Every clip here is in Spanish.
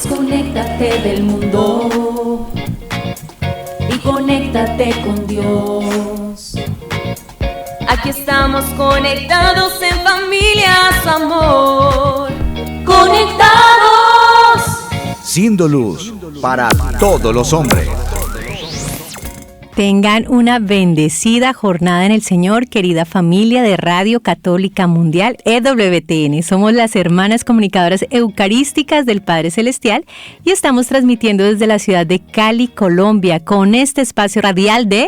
Desconéctate del mundo y conéctate con Dios. Aquí estamos conectados en familia, su amor. Conectados. Siendo luz para todos los hombres. Tengan una bendecida jornada en el Señor, querida familia de Radio Católica Mundial EWTN. Somos las hermanas comunicadoras eucarísticas del Padre Celestial y estamos transmitiendo desde la ciudad de Cali, Colombia, con este espacio radial de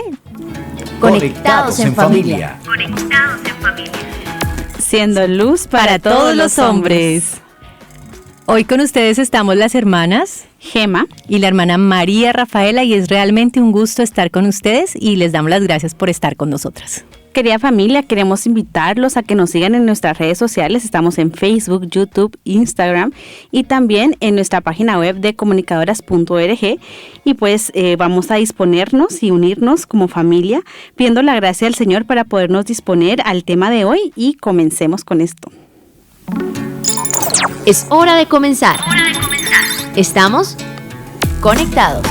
Conectados en familia. Conectados en familia. Siendo luz para todos los hombres. Hoy con ustedes estamos las hermanas Gema y la hermana María Rafaela, y es realmente un gusto estar con ustedes y les damos las gracias por estar con nosotras. Querida familia, queremos invitarlos a que nos sigan en nuestras redes sociales. Estamos en Facebook, YouTube, Instagram y también en nuestra página web de comunicadoras.org. Y pues vamos a disponernos y unirnos como familia, pidiendo la gracia del Señor para podernos disponer al tema de hoy, y comencemos con esto. Es hora de comenzar. Estamos conectados.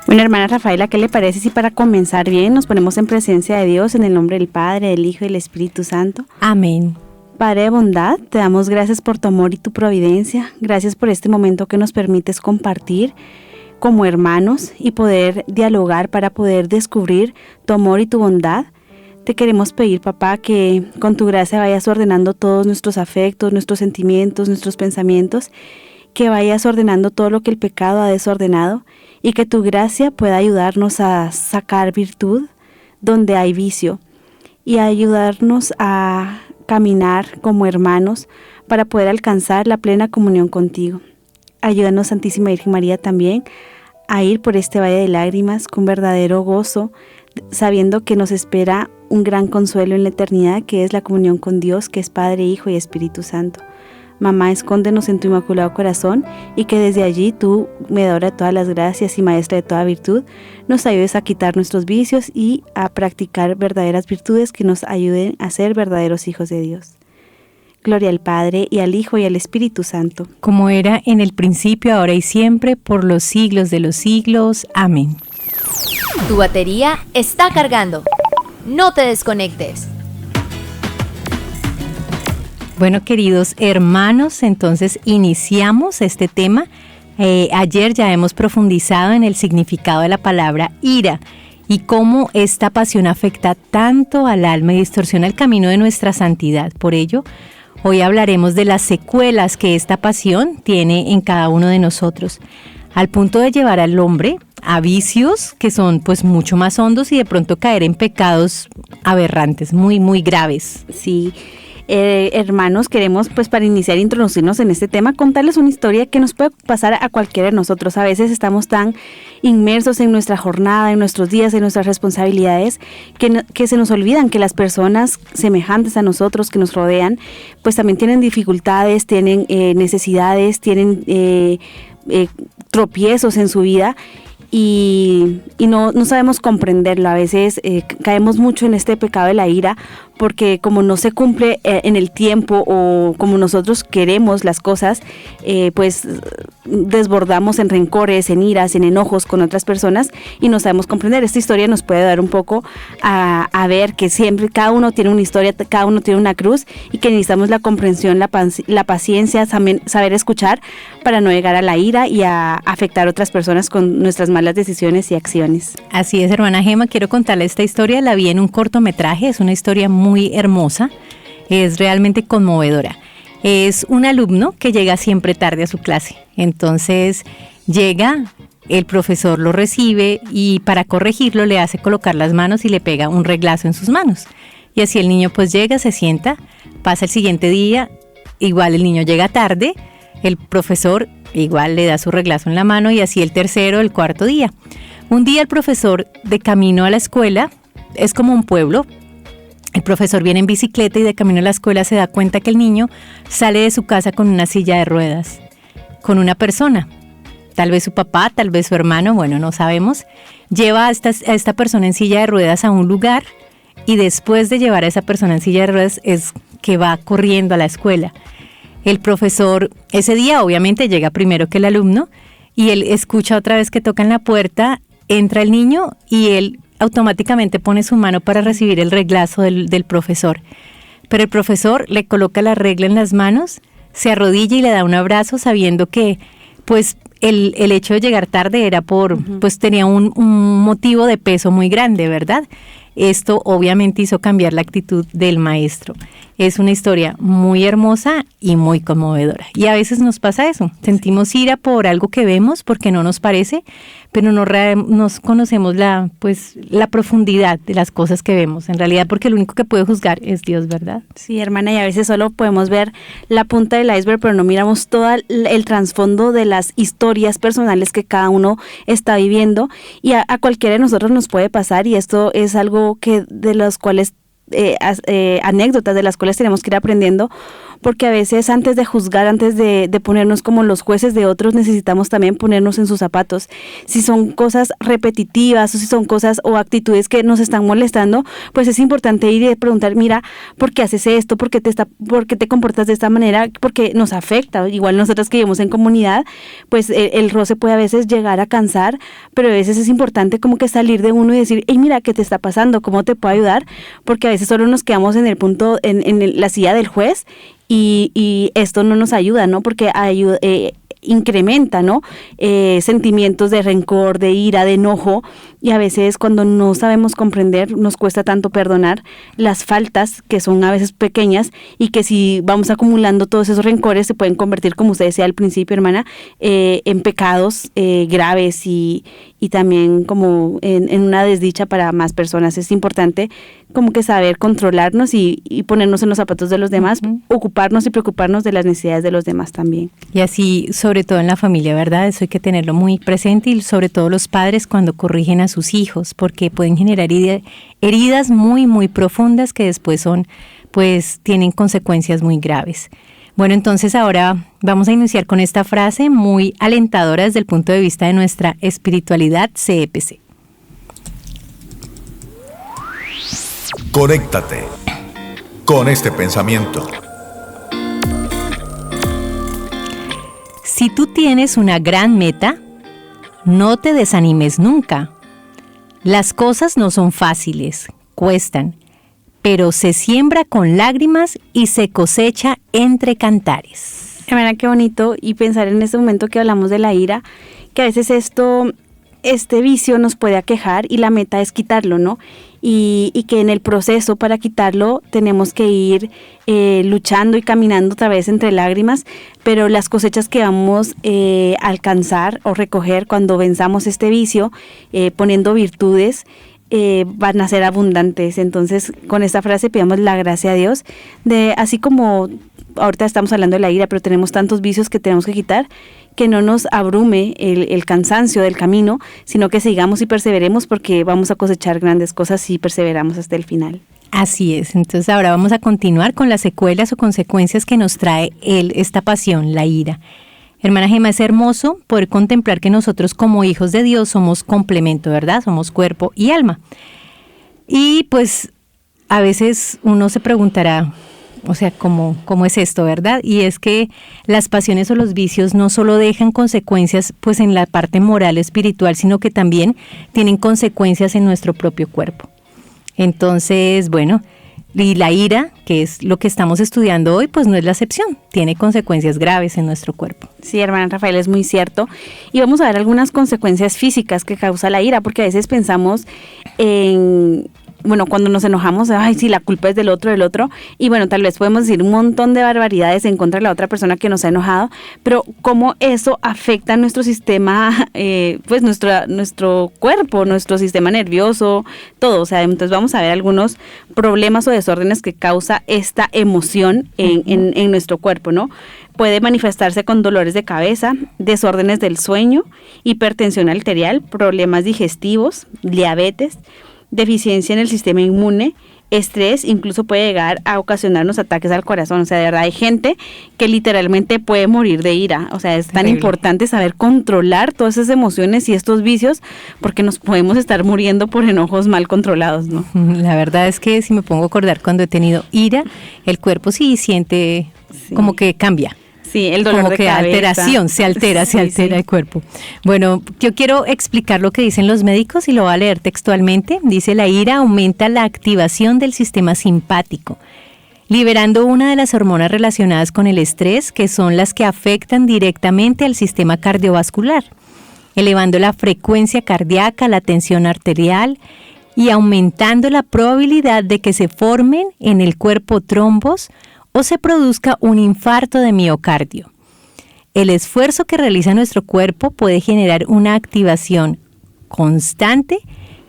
Bueno, hermana Rafaela, ¿qué le parece si para comenzar bien nos ponemos en presencia de Dios en el nombre del Padre, del Hijo y del Espíritu Santo? Amén. Padre de bondad, te damos gracias por tu amor y tu providencia. Gracias por este momento que nos permites compartir como hermanos y poder dialogar para poder descubrir tu amor y tu bondad. Te queremos pedir, papá, que con tu gracia vayas ordenando todos nuestros afectos, nuestros sentimientos, nuestros pensamientos, que vayas ordenando todo lo que el pecado ha desordenado, y que tu gracia pueda ayudarnos a sacar virtud donde hay vicio y ayudarnos a caminar como hermanos para poder alcanzar la plena comunión contigo. Ayúdanos, Santísima Virgen María, también a ir por este valle de lágrimas con verdadero gozo, sabiendo que nos espera un gran consuelo en la eternidad, que es la comunión con Dios, que es Padre, Hijo y Espíritu Santo. Mamá, escóndenos en tu inmaculado corazón, y que desde allí tú, mediadora de todas las gracias y maestra de toda virtud, nos ayudes a quitar nuestros vicios y a practicar verdaderas virtudes que nos ayuden a ser verdaderos hijos de Dios. Gloria al Padre, y al Hijo, y al Espíritu Santo. Como era en el principio, ahora y siempre, por los siglos de los siglos. Amén. Tu batería está cargando. No te desconectes. Bueno, queridos hermanos, entonces iniciamos este tema. Ayer ya hemos profundizado en el significado de la palabra ira y cómo esta pasión afecta tanto al alma y distorsiona el camino de nuestra santidad. Por ello, hoy hablaremos de las secuelas que esta pasión tiene en cada uno de nosotros, al punto de llevar al hombre a vicios que son pues mucho más hondos y de pronto caer en pecados aberrantes, muy, muy graves. Sí. Hermanos, queremos pues para iniciar e introducirnos en este tema, contarles una historia que nos puede pasar a cualquiera de nosotros. A veces estamos tan inmersos en nuestra jornada, en nuestros días, en nuestras responsabilidades, que se nos olvidan que las personas semejantes a nosotros que nos rodean, pues también tienen dificultades, tienen necesidades, tienen tropiezos en su vida. Y no sabemos comprenderlo. A veces caemos mucho en este pecado de la ira, porque como no se cumple en el tiempo o como nosotros queremos las cosas, pues desbordamos en rencores, en iras, en enojos con otras personas y no sabemos comprender. Esta historia nos puede dar un poco a ver que siempre cada uno tiene una historia, cada uno tiene una cruz, y que necesitamos la comprensión, la paciencia, saber escuchar para no llegar a la ira y a afectar a otras personas con nuestras malas decisiones y acciones. Así es, hermana Gema, quiero contarle esta historia. La vi en un cortometraje, es una historia muy hermosa, es realmente conmovedora. Es un alumno que llega siempre tarde a su clase, entonces llega, el profesor lo recibe y para corregirlo le hace colocar las manos y le pega un reglazo en sus manos. Y así el niño pues llega, se sienta, pasa el siguiente día, igual el niño llega tarde, el profesor igual le da su reglazo en la mano, y así el tercero, el cuarto día. Un día el profesor, de camino a la escuela, es como un pueblo, el profesor viene en bicicleta y de camino a la escuela se da cuenta que el niño sale de su casa con una silla de ruedas, con una persona, tal vez su papá, tal vez su hermano, bueno, no sabemos. Lleva a esta persona en silla de ruedas a un lugar, y después de llevar a esa persona en silla de ruedas es que va corriendo a la escuela. El profesor ese día obviamente llega primero que el alumno y él escucha otra vez que tocan la puerta, entra el niño y él automáticamente pone su mano para recibir el reglazo del profesor. Pero el profesor le coloca la regla en las manos, se arrodilla y le da un abrazo sabiendo que pues el hecho de llegar tarde era pues tenía un motivo de peso muy grande, ¿verdad? Esto obviamente hizo cambiar la actitud del maestro. Es una historia muy hermosa y muy conmovedora. Y a veces nos pasa eso, sentimos ira por algo que vemos porque no nos parece, pero no nos conocemos la profundidad de las cosas que vemos. En realidad, porque el único que puede juzgar es Dios, ¿verdad? Sí, hermana, y a veces solo podemos ver la punta del iceberg, pero no miramos todo el trasfondo de las historias personales que cada uno está viviendo, y a cualquiera de nosotros nos puede pasar, y esto es algo que de los cuales anécdotas de las cuales tenemos que ir aprendiendo, porque a veces antes de juzgar, antes de ponernos como los jueces de otros, necesitamos también ponernos en sus zapatos. Si son cosas repetitivas o si son cosas o actitudes que nos están molestando, pues es importante ir y preguntar, mira, ¿por qué haces esto? ¿Por qué te comportas de esta manera? Porque nos afecta. Igual nosotros que vivimos en comunidad, pues el roce puede a veces llegar a cansar, pero a veces es importante como que salir de uno y decir, hey, mira, ¿qué te está pasando? ¿Cómo te puedo ayudar? Porque a veces solo nos quedamos en el punto, en la silla del juez, y esto no nos ayuda, ¿no? Porque incrementa, ¿no? Sentimientos de rencor, de ira, de enojo, y a veces cuando no sabemos comprender, nos cuesta tanto perdonar las faltas que son a veces pequeñas, y que si vamos acumulando todos esos rencores se pueden convertir, como usted decía al principio, hermana, en pecados graves y también como en una desdicha para más personas. Es importante como que saber controlarnos y ponernos en los zapatos de los demás, ocuparnos y preocuparnos de las necesidades de los demás también. Y así, sobre todo en la familia, ¿verdad? Eso hay que tenerlo muy presente, y sobre todo los padres cuando corrigen a sus hijos, porque pueden generar heridas muy, muy profundas que después tienen consecuencias muy graves. Bueno, entonces ahora vamos a iniciar con esta frase muy alentadora desde el punto de vista de nuestra espiritualidad CEPC. Conéctate con este pensamiento. Si tú tienes una gran meta, no te desanimes nunca. Las cosas no son fáciles, cuestan, pero se siembra con lágrimas y se cosecha entre cantares. Hermana, qué bonito, y pensar en este momento que hablamos de la ira, que a veces este vicio nos puede aquejar y la meta es quitarlo, ¿no? Y que en el proceso para quitarlo tenemos que ir luchando y caminando otra vez entre lágrimas, pero las cosechas que vamos a alcanzar o recoger cuando venzamos este vicio, poniendo virtudes, van a ser abundantes. Entonces, con esta frase pidamos la gracia a Dios, de así como ahorita estamos hablando de la ira, pero tenemos tantos vicios que tenemos que quitar, que no nos abrume el cansancio del camino, sino que sigamos y perseveremos, porque vamos a cosechar grandes cosas si perseveramos hasta el final. Así es. Entonces ahora vamos a continuar con las secuelas o consecuencias que nos trae esta pasión, la ira. Hermana Gemma, es hermoso poder contemplar que nosotros como hijos de Dios somos complemento, ¿verdad? Somos cuerpo y alma. Y pues a veces uno se preguntará, o sea, ¿cómo es esto, verdad? Y es que las pasiones o los vicios no solo dejan consecuencias pues en la parte moral, espiritual, sino que también tienen consecuencias en nuestro propio cuerpo. Entonces, bueno, y la ira, que es lo que estamos estudiando hoy, pues no es la excepción, tiene consecuencias graves en nuestro cuerpo. Sí, hermana Rafael, es muy cierto. Y vamos a ver algunas consecuencias físicas que causa la ira, porque a veces pensamos en... Bueno, cuando nos enojamos, ay, sí, la culpa es del otro, y bueno, tal vez podemos decir un montón de barbaridades en contra de la otra persona que nos ha enojado, pero cómo eso afecta a nuestro sistema, pues nuestro cuerpo, nuestro sistema nervioso, todo. O sea, entonces vamos a ver algunos problemas o desórdenes que causa esta emoción en nuestro cuerpo, ¿no? Puede manifestarse con dolores de cabeza, desórdenes del sueño, hipertensión arterial, problemas digestivos, diabetes, deficiencia en el sistema inmune, estrés incluso puede llegar a ocasionarnos ataques al corazón. O sea, de verdad hay gente que literalmente puede morir de ira. O sea, es tan importante saber controlar todas esas emociones y estos vicios, porque nos podemos estar muriendo por enojos mal controlados, ¿no? La verdad es que si me pongo a acordar cuando he tenido ira, el cuerpo sí siente como que cambia. Sí, el dolor como de que cabeza. alteración, se altera el cuerpo. Bueno, yo quiero explicar lo que dicen los médicos y lo voy a leer textualmente. Dice: la ira aumenta la activación del sistema simpático, liberando una de las hormonas relacionadas con el estrés, que son las que afectan directamente al sistema cardiovascular, elevando la frecuencia cardíaca, la tensión arterial y aumentando la probabilidad de que se formen en el cuerpo trombos o se produzca un infarto de miocardio. El esfuerzo que realiza nuestro cuerpo puede generar una activación constante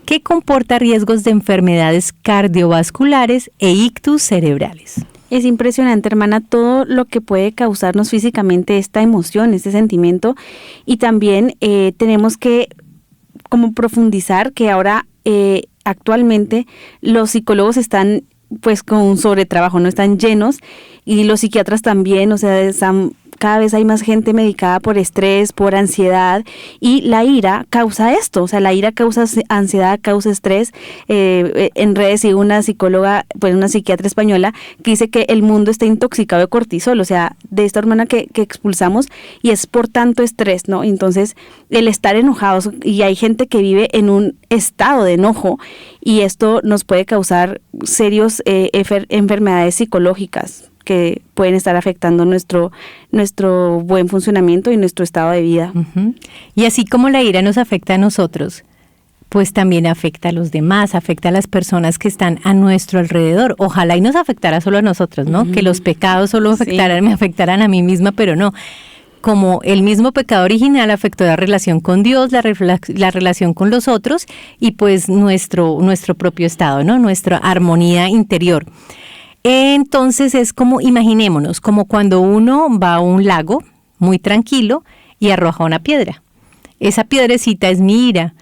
que comporta riesgos de enfermedades cardiovasculares e ictus cerebrales. Es impresionante, hermana, todo lo que puede causarnos físicamente esta emoción, este sentimiento, y también tenemos que como profundizar que ahora actualmente los psicólogos están pues con un sobretrabajo, no están llenos, y los psiquiatras también, o sea, cada vez hay más gente medicada por estrés, por ansiedad, y la ira causa esto, o sea, la ira causa ansiedad, causa estrés. En redes sigue una psicóloga, pues una psiquiatra española, que dice que el mundo está intoxicado de cortisol, o sea, de esta hormona que expulsamos, y es por tanto estrés, ¿no? Entonces, el estar enojados, y hay gente que vive en un estado de enojo, y esto nos puede causar serios enfermedades psicológicas que pueden estar afectando nuestro buen funcionamiento y nuestro estado de vida. Uh-huh. Y así como la ira nos afecta a nosotros, pues también afecta a los demás, afecta a las personas que están a nuestro alrededor. Ojalá y nos afectara solo a nosotros, ¿no? Uh-huh. Que los pecados solo me afectaran a mí misma, pero no. Como el mismo pecado original afectó la relación con Dios, la relación con los otros y pues nuestro propio estado, ¿no? Nuestra armonía interior. Entonces es como, imaginémonos, como cuando uno va a un lago muy tranquilo y arroja una piedra. Esa piedrecita es mi ira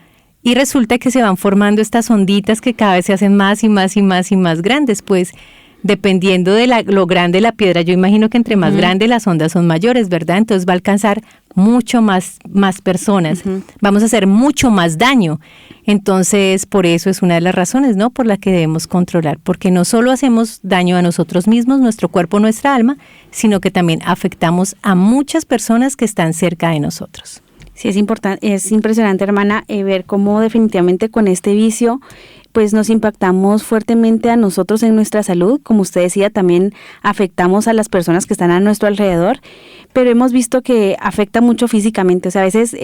y resulta que se van formando estas onditas que cada vez se hacen más y más y más y más grandes, pues dependiendo de lo grande la piedra, yo imagino que entre más grande las ondas son mayores, ¿verdad? Entonces va a alcanzar mucho más personas, vamos a hacer mucho más daño. Entonces, por eso es una de las razones, ¿no? Por la que debemos controlar, porque no solo hacemos daño a nosotros mismos, nuestro cuerpo, nuestra alma, sino que también afectamos a muchas personas que están cerca de nosotros. Sí, es impresionante, hermana, ver cómo definitivamente con este vicio pues nos impactamos fuertemente a nosotros en nuestra salud. Como usted decía, también afectamos a las personas que están a nuestro alrededor, pero hemos visto que afecta mucho físicamente, o sea, a veces,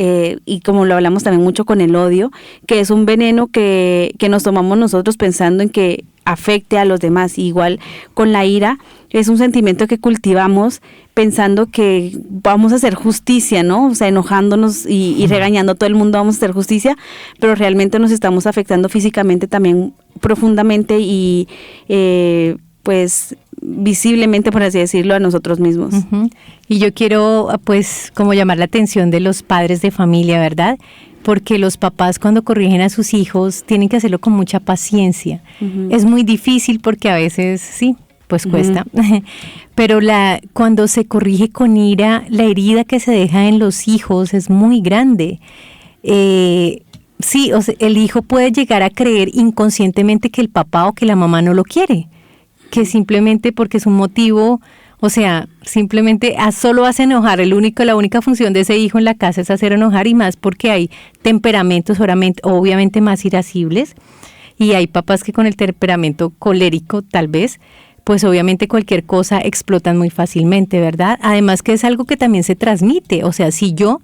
y como lo hablamos también mucho con el odio, que es un veneno que nos tomamos nosotros pensando en que afecte a los demás. Igual con la ira, es un sentimiento que cultivamos pensando que vamos a hacer justicia, ¿no? O sea, enojándonos y regañando a todo el mundo vamos a hacer justicia, pero realmente nos estamos afectando físicamente también profundamente y pues visiblemente, por así decirlo, a nosotros mismos. Uh-huh. Y yo quiero pues como llamar la atención de los padres de familia, ¿verdad? Porque los papás cuando corrigen a sus hijos tienen que hacerlo con mucha paciencia. Uh-huh. Es muy difícil porque a veces sí, pues cuesta. Uh-huh. Pero cuando se corrige con ira, la herida que se deja en los hijos es muy grande. Sí, o sea, el hijo puede llegar a creer inconscientemente que el papá o que la mamá no lo quiere, que simplemente porque es un motivo, o sea, simplemente solo hace enojar. La única función de ese hijo en la casa es hacer enojar, y más porque hay temperamentos obviamente más irascibles, y hay papás que con el temperamento colérico tal vez, pues obviamente cualquier cosa explotan muy fácilmente, ¿verdad? Además que es algo que también se transmite, o sea, si yo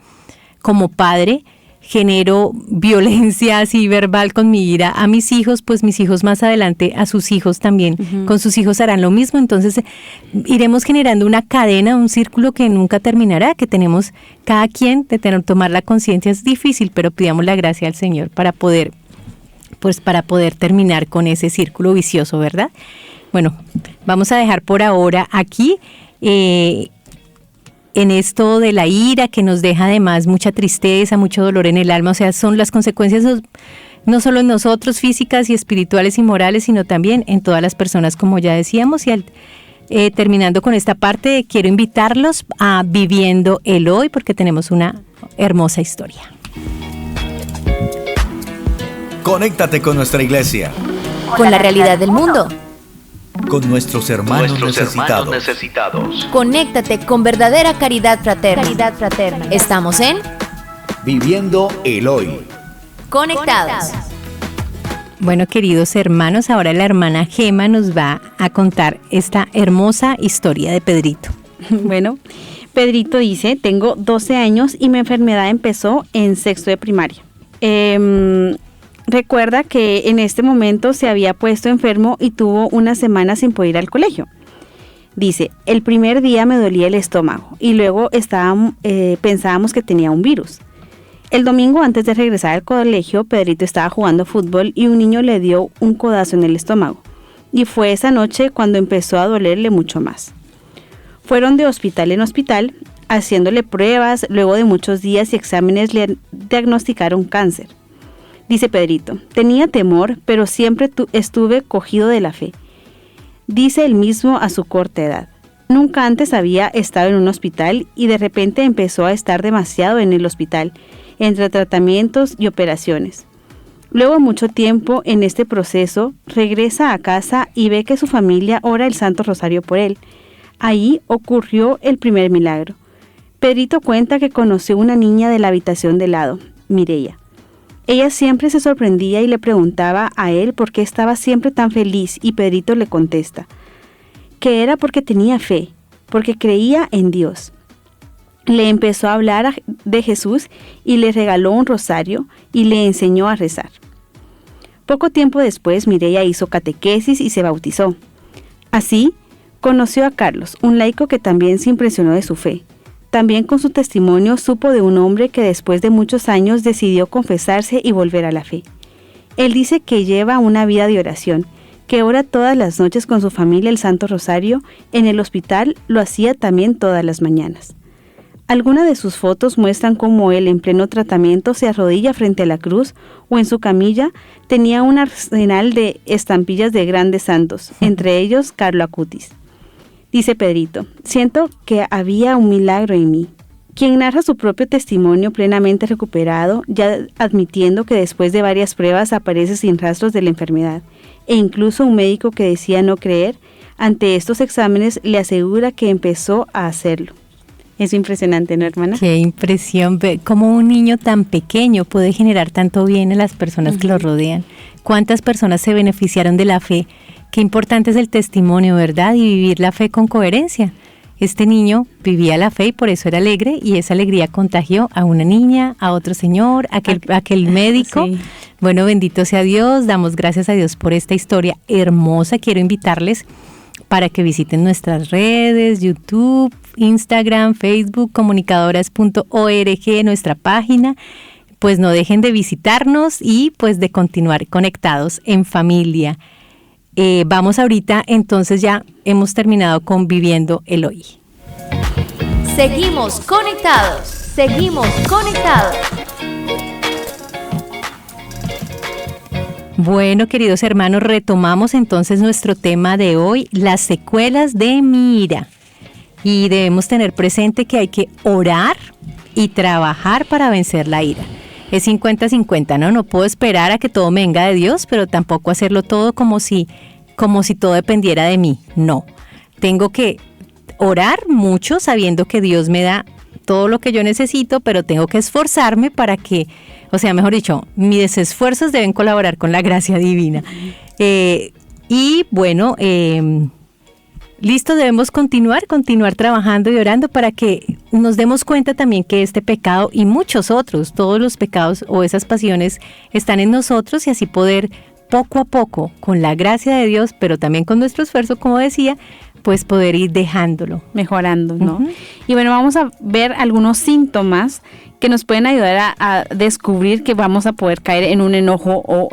como padre genero violencia así verbal con mi ira a mis hijos, pues mis hijos más adelante a sus hijos también, con sus hijos harán lo mismo. Entonces iremos generando una cadena, un círculo que nunca terminará, que tenemos cada quien de tomar la conciencia. Es difícil, pero pidamos la gracia al Señor para poder terminar con ese círculo vicioso, ¿verdad? Bueno, vamos a dejar por ahora aquí en esto de la ira, que nos deja además mucha tristeza, mucho dolor en el alma. O sea, son las consecuencias no solo en nosotros, físicas y espirituales y morales, sino también en todas las personas, como ya decíamos. Y terminando con esta parte, quiero invitarlos a Viviendo el Hoy, porque tenemos una hermosa historia. Conéctate con nuestra iglesia. Con la realidad del mundo. Con nuestros hermanos necesitados. Conéctate con verdadera caridad fraterna. Estamos en Viviendo el Hoy. Conectados. Bueno, queridos hermanos, ahora la hermana Gema nos va a contar esta hermosa historia de Pedrito. Bueno, Pedrito dice, tengo 12 años y mi enfermedad empezó en sexto de primaria. Recuerda que en este momento se había puesto enfermo y tuvo una semana sin poder ir al colegio. Dice, el primer día me dolía el estómago y luego pensábamos que tenía un virus. El domingo antes de regresar al colegio, Pedrito estaba jugando fútbol y un niño le dio un codazo en el estómago. Y fue esa noche cuando empezó a dolerle mucho más. Fueron de hospital en hospital, haciéndole pruebas, luego de muchos días y exámenes le diagnosticaron cáncer. Dice Pedrito, tenía temor, pero siempre estuve cogido de la fe. Dice él mismo a su corta edad. Nunca antes había estado en un hospital y de repente empezó a estar demasiado en el hospital, entre tratamientos y operaciones. Luego de mucho tiempo en este proceso, regresa a casa y ve que su familia ora el Santo Rosario por él. Ahí ocurrió el primer milagro. Pedrito cuenta que conoció una niña de la habitación de lado, Mireia. Ella siempre se sorprendía y le preguntaba a él por qué estaba siempre tan feliz y Pedrito le contesta que era porque tenía fe, porque creía en Dios. Le empezó a hablar de Jesús y le regaló un rosario y le enseñó a rezar. Poco tiempo después, Mireia hizo catequesis y se bautizó. Así, conoció a Carlos, un laico que también se impresionó de su fe. También con su testimonio supo de un hombre que después de muchos años decidió confesarse y volver a la fe. Él dice que lleva una vida de oración, que ora todas las noches con su familia el Santo Rosario, en el hospital lo hacía también todas las mañanas. Algunas de sus fotos muestran cómo él en pleno tratamiento se arrodilla frente a la cruz o en su camilla tenía un arsenal de estampillas de grandes santos, entre ellos Carlo Acutis. Dice Pedrito, siento que había un milagro en mí. Quien narra su propio testimonio plenamente recuperado, ya admitiendo que después de varias pruebas aparece sin rastros de la enfermedad, e incluso un médico que decía no creer, ante estos exámenes le asegura que empezó a hacerlo. Es impresionante, ¿no, hermana? Qué impresión, cómo un niño tan pequeño puede generar tanto bien en las personas que lo rodean. ¿Cuántas personas se beneficiaron de la fe? Qué importante es el testimonio, ¿verdad? Y vivir la fe con coherencia. Este niño vivía la fe y por eso era alegre y esa alegría contagió a una niña, a otro señor, a aquel médico. Sí. Bueno, bendito sea Dios, damos gracias a Dios por esta historia hermosa. Quiero invitarles para que visiten nuestras redes, YouTube, Instagram, Facebook, comunicadoras.org, nuestra página. Pues no dejen de visitarnos y pues de continuar conectados en familia. Vamos ahorita, entonces ya hemos terminado con Viviendo el Hoy. Seguimos conectados. Bueno, queridos hermanos, retomamos entonces nuestro tema de hoy, las secuelas de mi ira. Y debemos tener presente que hay que orar y trabajar para vencer la ira. Es 50-50, ¿no? No puedo esperar a que todo me venga de Dios, pero tampoco hacerlo todo como si todo dependiera de mí. No, tengo que orar mucho sabiendo que Dios me da todo lo que yo necesito, pero tengo que esforzarme para que, mejor dicho, mis esfuerzos deben colaborar con la gracia divina. Y bueno, listo, debemos continuar trabajando y orando para que nos demos cuenta también que este pecado y muchos otros, todos los pecados o esas pasiones están en nosotros y así poder poco a poco, con la gracia de Dios, pero también con nuestro esfuerzo, como decía, pues poder ir dejándolo. Mejorando, ¿no? Y bueno, vamos a ver algunos síntomas que nos pueden ayudar a descubrir que vamos a poder caer en un enojo o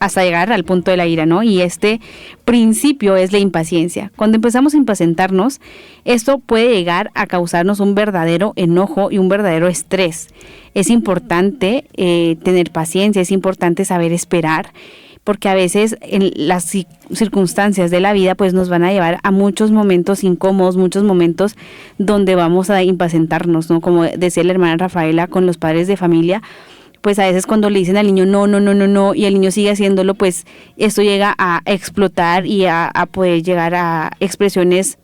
hasta llegar al punto de la ira, ¿no? Y este principio es la impaciencia. Cuando empezamos a impacientarnos, esto puede llegar a causarnos un verdadero enojo y un verdadero estrés. Es importante tener paciencia, es importante saber esperar, porque a veces en las circunstancias de la vida pues nos van a llevar a muchos momentos incómodos, muchos momentos donde vamos a impacientarnos, ¿no? Como decía la hermana Rafaela con los padres de familia, pues a veces cuando le dicen al niño no, y el niño sigue haciéndolo, pues esto llega a explotar y a poder llegar a expresiones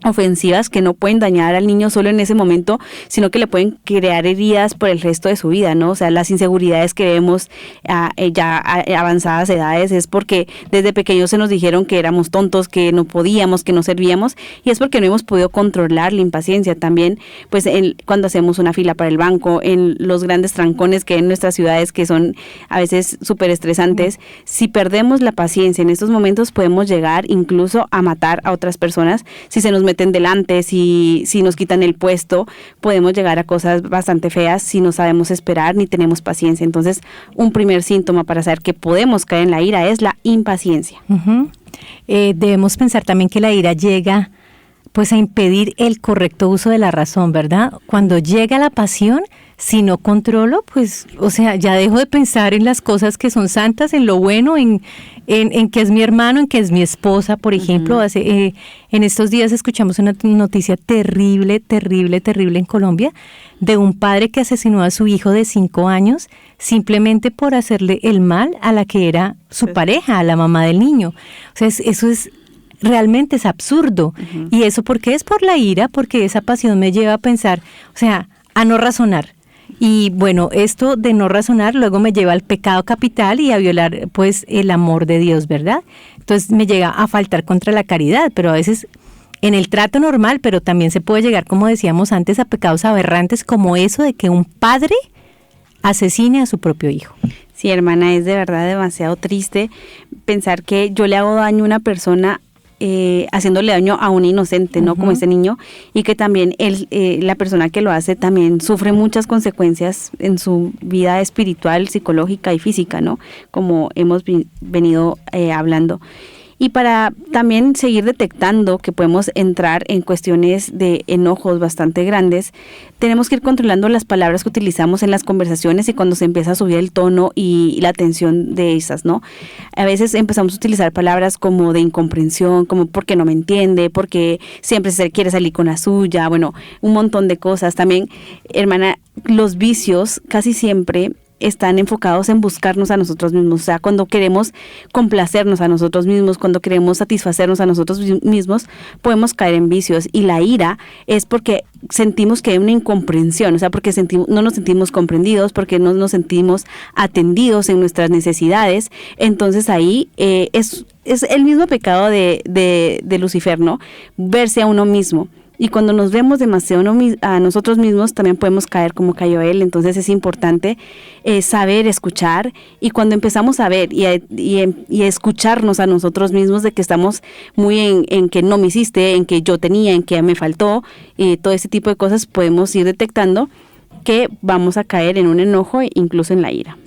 ofensivas que no pueden dañar al niño solo en ese momento, sino que le pueden crear heridas por el resto de su vida, ¿no? O sea, las inseguridades que vemos ya a avanzadas edades es porque desde pequeños se nos dijeron que éramos tontos, que no podíamos, que no servíamos, y es porque no hemos podido controlar la impaciencia. También, pues, cuando hacemos una fila para el banco, en los grandes trancones que hay en nuestras ciudades, que son a veces súper estresantes, si perdemos la paciencia en estos momentos, podemos llegar incluso a matar a otras personas. Si se nos meten delante, si nos quitan el puesto, podemos llegar a cosas bastante feas si no sabemos esperar ni tenemos paciencia. Entonces, un primer síntoma para saber que podemos caer en la ira es la impaciencia. Debemos pensar también que la ira llega pues a impedir el correcto uso de la razón, ¿verdad? Cuando llega la pasión, si no controlo, pues, o sea, ya dejo de pensar en las cosas que son santas, en lo bueno, en que es mi hermano, en que es mi esposa, por ejemplo. En estos días escuchamos una noticia terrible en Colombia, de un padre que asesinó a su hijo de 5 años simplemente por hacerle el mal a la que era su pareja, a la mamá del niño. O sea, eso es realmente es absurdo. ¿Y eso por qué? Es por la ira, porque esa pasión me lleva a pensar, o sea, a no razonar. Y bueno, esto de no razonar luego me lleva al pecado capital y a violar pues el amor de Dios, ¿verdad? Entonces me llega a faltar contra la caridad, pero a veces en el trato normal, pero también se puede llegar, como decíamos antes, a pecados aberrantes como eso de que un padre asesine a su propio hijo. Sí, hermana, es de verdad demasiado triste pensar que yo le hago daño a una persona haciéndole daño a un inocente, ¿no? Como este niño, y que también la persona que lo hace también sufre muchas consecuencias en su vida espiritual, psicológica y física, ¿no? Como hemos venido hablando. Y para también seguir detectando que podemos entrar en cuestiones de enojos bastante grandes, tenemos que ir controlando las palabras que utilizamos en las conversaciones y cuando se empieza a subir el tono y la tensión de esas, ¿no? A veces empezamos a utilizar palabras como de incomprensión, como porque no me entiende, porque siempre se quiere salir con la suya, bueno, un montón de cosas. También, hermana, los vicios casi siempre están enfocados en buscarnos a nosotros mismos. O sea, cuando queremos complacernos a nosotros mismos, cuando queremos satisfacernos a nosotros mismos, podemos caer en vicios. Y la ira es porque sentimos que hay una incomprensión, o sea, porque no nos sentimos comprendidos, porque no nos sentimos atendidos en nuestras necesidades. Entonces ahí es el mismo pecado de Lucifer, ¿no? Verse a uno mismo. Y cuando nos vemos demasiado a nosotros mismos, también podemos caer como cayó él. Entonces es importante saber escuchar. Y cuando empezamos a ver y escucharnos a nosotros mismos de que estamos muy en que no me hiciste, en que yo tenía, en que me faltó, todo ese tipo de cosas, podemos ir detectando que vamos a caer en un enojo e incluso en la ira.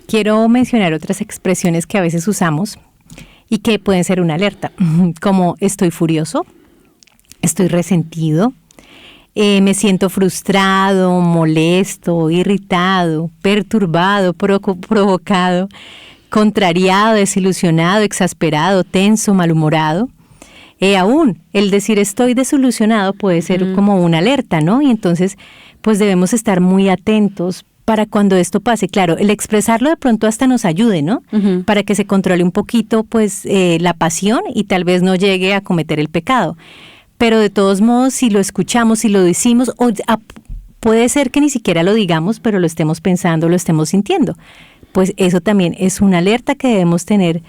Quiero mencionar otras expresiones que a veces usamos y que pueden ser una alerta, como estoy furioso, estoy resentido, me siento frustrado, molesto, irritado, perturbado, provocado, contrariado, desilusionado, exasperado, tenso, malhumorado. Aún el decir estoy desilusionado puede ser como una alerta, ¿no? Y entonces pues debemos estar muy atentos para cuando esto pase. Claro, el expresarlo de pronto hasta nos ayude, ¿no? Para que se controle un poquito pues la pasión y tal vez no llegue a cometer el pecado. Pero de todos modos, si lo escuchamos, si lo decimos, puede ser que ni siquiera lo digamos, pero lo estemos pensando, lo estemos sintiendo. Pues eso también es una alerta que debemos tener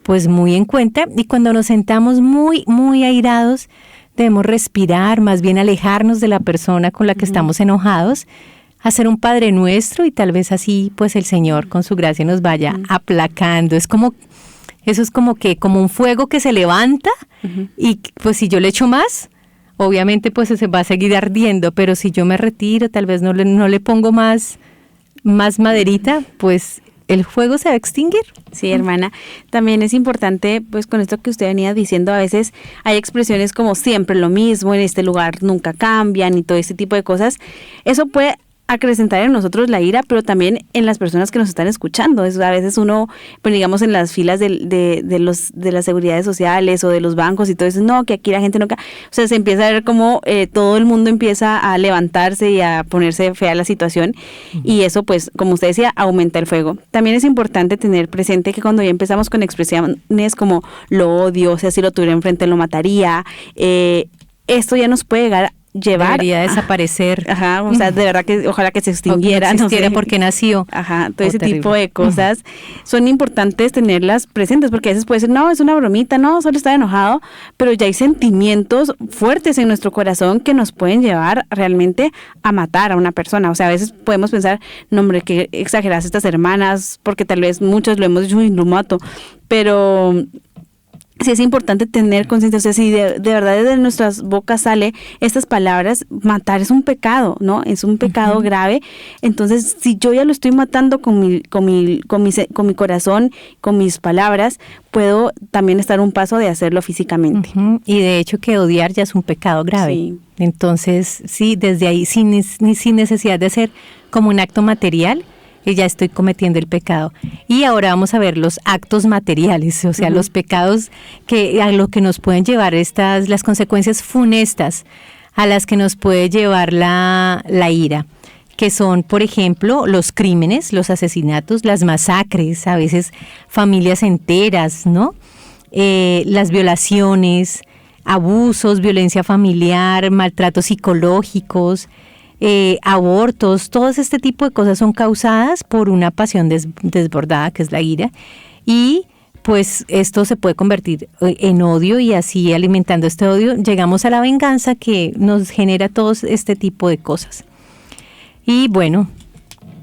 pues muy en cuenta. Y cuando nos sentamos muy, muy airados, debemos respirar, más bien alejarnos de la persona con la que estamos enojados, hacer un Padre Nuestro y tal vez así pues el Señor con su gracia nos vaya aplacando. Es como Eso es como un fuego que se levanta y pues si yo le echo más, obviamente pues se va a seguir ardiendo, pero si yo me retiro, tal vez no le pongo más maderita, pues el fuego se va a extinguir. Sí, hermana. También es importante, pues con esto que usted venía diciendo, a veces hay expresiones como siempre lo mismo, en este lugar nunca cambian y todo ese tipo de cosas. Eso puede acrecentar en nosotros la ira, pero también en las personas que nos están escuchando. A veces uno, pues digamos en las filas de las seguridades sociales o de los bancos y todo eso, no, que aquí la gente nunca, o sea, se empieza a ver como todo el mundo empieza a levantarse y a ponerse fea la situación y eso pues, como usted decía, aumenta el fuego. También es importante tener presente que cuando ya empezamos con expresiones como lo odio, o sea, si lo tuviera enfrente lo mataría, esto ya nos puede debería desaparecer. Ajá, o sea, de verdad que ojalá que se extinguiera. No existiera porque nació. Ajá, todo ese tipo de cosas son importantes tenerlas presentes porque a veces puede ser, no, es una bromita, no, solo está enojado, pero ya hay sentimientos fuertes en nuestro corazón que nos pueden llevar realmente a matar a una persona. O sea, a veces podemos pensar, no, hombre, que exageras estas hermanas, porque tal vez muchos lo hemos dicho y lo mato, pero sí es importante tener conciencia, o sea, si de verdad de nuestras bocas sale estas palabras, matar es un pecado, ¿no? Es un pecado grave. Entonces, si yo ya lo estoy matando con mi corazón, con mis palabras, puedo también estar un paso de hacerlo físicamente. Y de hecho que odiar ya es un pecado grave. Sí. Entonces, sí, desde ahí, sin necesidad de hacer como un acto material, y ya estoy cometiendo el pecado. Y ahora vamos a ver los actos materiales, o sea, los pecados a lo que nos pueden llevar las consecuencias funestas a las que nos puede llevar la ira, que son, por ejemplo, los crímenes, los asesinatos, las masacres, a veces familias enteras, ¿no? Las violaciones, abusos, violencia familiar, maltratos psicológicos, abortos, todo este tipo de cosas son causadas por una pasión desbordada que es la ira y pues esto se puede convertir en odio y así alimentando este odio llegamos a la venganza que nos genera todo este tipo de cosas. Y bueno,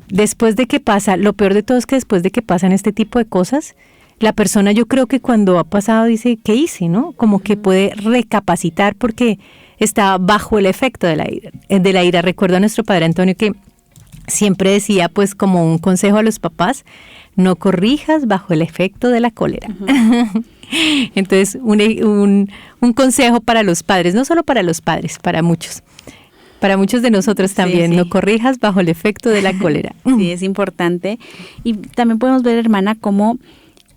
después de que pasa, lo peor de todo es que después de que pasan este tipo de cosas, la persona yo creo que cuando ha pasado dice, ¿qué hice? ¿No? Como que puede recapacitar porque está bajo el efecto de la ira. Recuerdo a nuestro padre Antonio que siempre decía, pues como un consejo a los papás, no corrijas bajo el efecto de la cólera. Entonces, un consejo para los padres, no solo para los padres, para muchos de nosotros también, sí. No corrijas bajo el efecto de la cólera. Sí, es importante. Y también podemos ver, hermana, cómo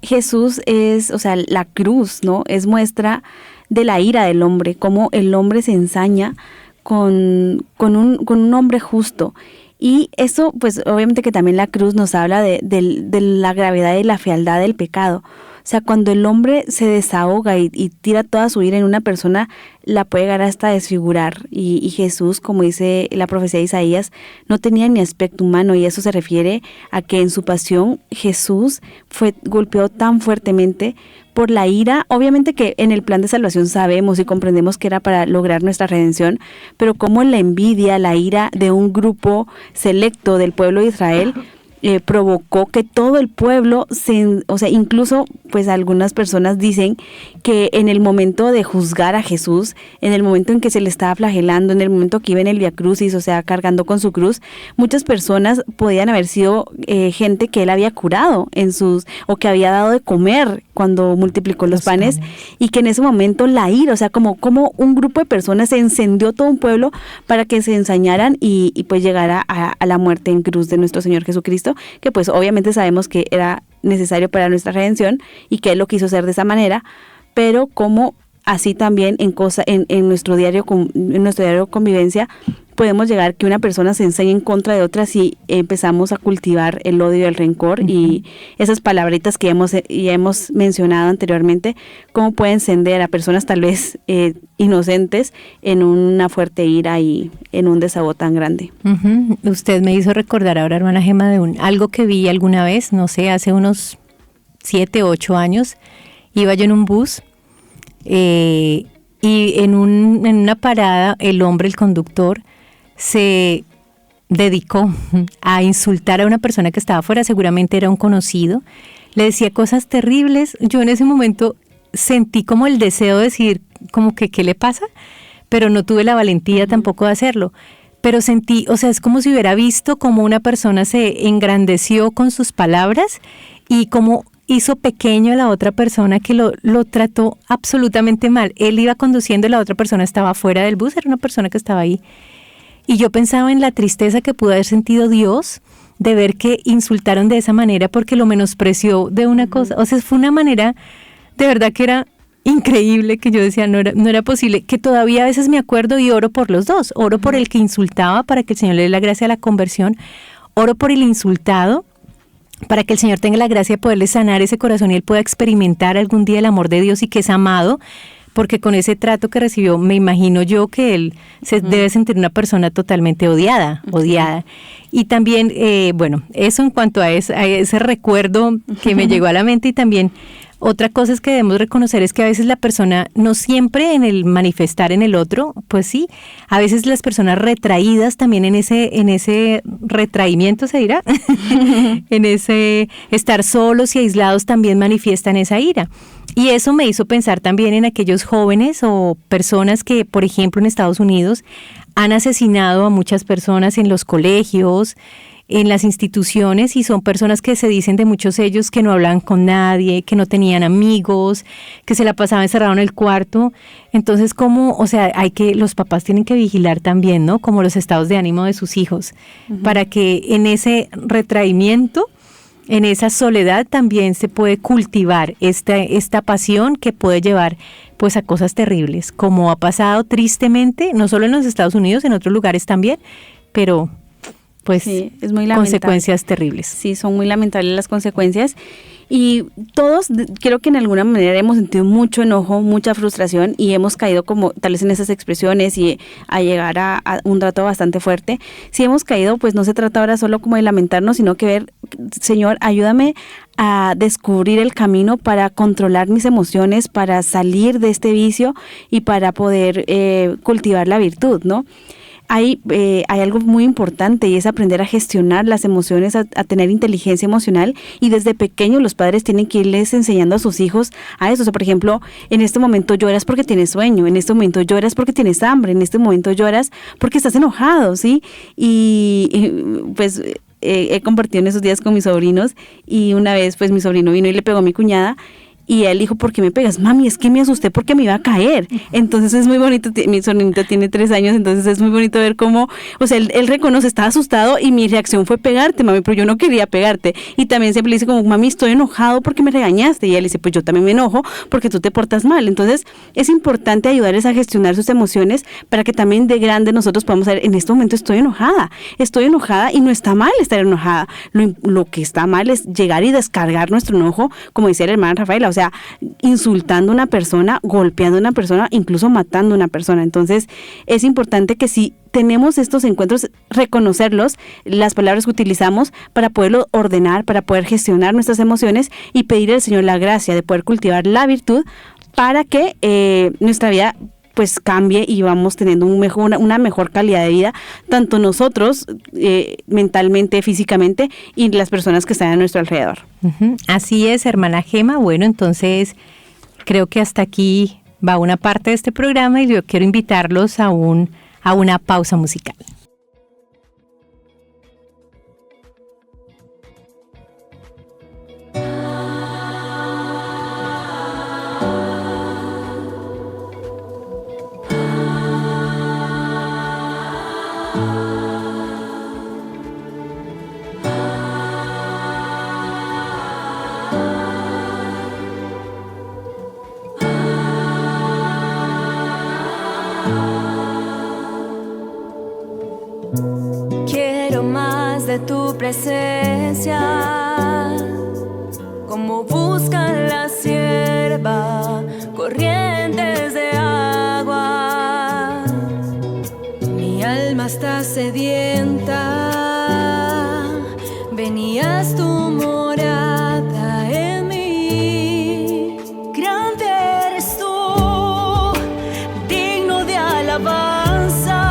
Jesús es, o sea, la cruz, ¿no? Es muestra de la ira del hombre, cómo el hombre se ensaña con un hombre justo. Y eso, pues obviamente que también la cruz nos habla de la gravedad y la fealdad del pecado. O sea, cuando el hombre se desahoga y tira toda su ira en una persona, la puede llegar hasta desfigurar. Y Jesús, como dice la profecía de Isaías, no tenía ni aspecto humano, y eso se refiere a que en su pasión Jesús fue golpeado tan fuertemente por la ira. Obviamente que en el plan de salvación sabemos y comprendemos que era para lograr nuestra redención, pero como la envidia, la ira de un grupo selecto del pueblo de Israel provocó que todo el pueblo, o sea, incluso pues algunas personas dicen que en el momento de juzgar a Jesús, en el momento en que se le estaba flagelando, en el momento que iba en el Vía Crucis, o sea, cargando con su cruz, muchas personas podían haber sido gente que él había curado o que había dado de comer cuando multiplicó los panes, y que en ese momento la ira, o sea, como un grupo de personas se encendió todo un pueblo para que se ensañaran y pues llegara a la muerte en cruz de nuestro Señor Jesucristo, que pues obviamente sabemos que era necesario para nuestra redención y que Él lo quiso hacer de esa manera, pero como así también en nuestro diario convivencia podemos llegar que una persona se enseñe en contra de otra si empezamos a cultivar el odio y el rencor, y esas palabritas que ya hemos mencionado anteriormente, cómo puede encender a personas tal vez inocentes en una fuerte ira y en un desahogo tan grande. Usted me hizo recordar ahora, hermana Gema, de algo que vi alguna vez, no sé, hace unos 7, 8 años, iba yo en un bus y en una parada el conductor, se dedicó a insultar a una persona que estaba afuera, seguramente era un conocido, le decía cosas terribles. Yo en ese momento sentí como el deseo de decir como que ¿qué le pasa? Pero no tuve la valentía tampoco de hacerlo. Pero sentí, o sea, es como si hubiera visto cómo una persona se engrandeció con sus palabras y cómo hizo pequeño a la otra persona que lo trató absolutamente mal. Él iba conduciendo y la otra persona estaba fuera del bus, era una persona que estaba ahí. Y yo pensaba en la tristeza que pudo haber sentido Dios de ver que insultaron de esa manera porque lo menospreció de una cosa. O sea, fue una manera, de verdad que era increíble, que yo decía, no era posible, que todavía a veces me acuerdo y oro por los dos. Oro por el que insultaba para que el Señor le dé la gracia a la conversión. Oro por el insultado para que el Señor tenga la gracia de poderle sanar ese corazón y él pueda experimentar algún día el amor de Dios y que es amado, porque con ese trato que recibió, me imagino yo que él se debe sentir una persona totalmente odiada. Y también, bueno, eso en cuanto a ese recuerdo que me llegó a la mente. Y también otra cosa es que debemos reconocer es que a veces la persona, no siempre en el manifestar en el otro, pues sí, a veces las personas retraídas también en ese retraimiento se dirá, en ese estar solos y aislados también manifiestan esa ira. Y eso me hizo pensar también en aquellos jóvenes o personas que, por ejemplo, en Estados Unidos han asesinado a muchas personas en los colegios, en las instituciones, y son personas que se dicen de muchos ellos que no hablaban con nadie, que no tenían amigos, que se la pasaban encerrados en el cuarto. Entonces, los papás tienen que vigilar también, ¿no? Como los estados de ánimo de sus hijos, para que en ese retraimiento, en esa soledad también se puede cultivar esta pasión que puede llevar pues a cosas terribles, como ha pasado tristemente, no solo en los Estados Unidos, en otros lugares también, pero pues sí, es muy consecuencias terribles. Sí, son muy lamentables las consecuencias. Y todos creo que en alguna manera hemos sentido mucho enojo, mucha frustración y hemos caído como tal vez en esas expresiones y a llegar a un trato bastante fuerte. Si hemos caído, pues no se trata ahora solo como de lamentarnos, sino que ver, Señor, ayúdame a descubrir el camino para controlar mis emociones, para salir de este vicio y para poder cultivar la virtud, ¿no? Hay algo muy importante y es aprender a gestionar las emociones, a tener inteligencia emocional, y desde pequeños los padres tienen que irles enseñando a sus hijos a eso. O sea, por ejemplo, en este momento lloras porque tienes sueño, en este momento lloras porque tienes hambre, en este momento lloras porque estás enojado, ¿sí? Y pues he compartido en esos días con mis sobrinos y una vez pues mi sobrino vino y le pegó a mi cuñada. Y él dijo, ¿por qué me pegas? Mami, es que me asusté porque me iba a caer. Entonces es muy bonito, mi sobrinito tiene 3 años, entonces es muy bonito ver cómo, o sea, él reconoce, estaba asustado y mi reacción fue pegarte, mami, pero yo no quería pegarte. Y también siempre le dice como, mami, estoy enojado porque me regañaste. Y él dice, pues yo también me enojo porque tú te portas mal. Entonces es importante ayudarles a gestionar sus emociones para que también de grande nosotros podamos saber, en este momento estoy enojada y no está mal estar enojada. Lo que está mal es llegar y descargar nuestro enojo, como decía la hermana Rafaela, o sea, insultando a una persona, golpeando a una persona, incluso matando a una persona. Entonces, es importante que si tenemos estos encuentros, reconocerlos, las palabras que utilizamos para poderlo ordenar, para poder gestionar nuestras emociones y pedir al Señor la gracia de poder cultivar la virtud para que nuestra vida pues cambie y vamos teniendo una mejor calidad de vida, tanto nosotros mentalmente, físicamente, y las personas que están a nuestro alrededor. Así es, hermana Gema. Bueno, entonces creo que hasta aquí va una parte de este programa y yo quiero invitarlos a una pausa musical. De tu presencia, como busca la sierva corrientes de agua. Mi alma está sedienta, venías tu morada en mí. Grande eres tú, digno de alabanza.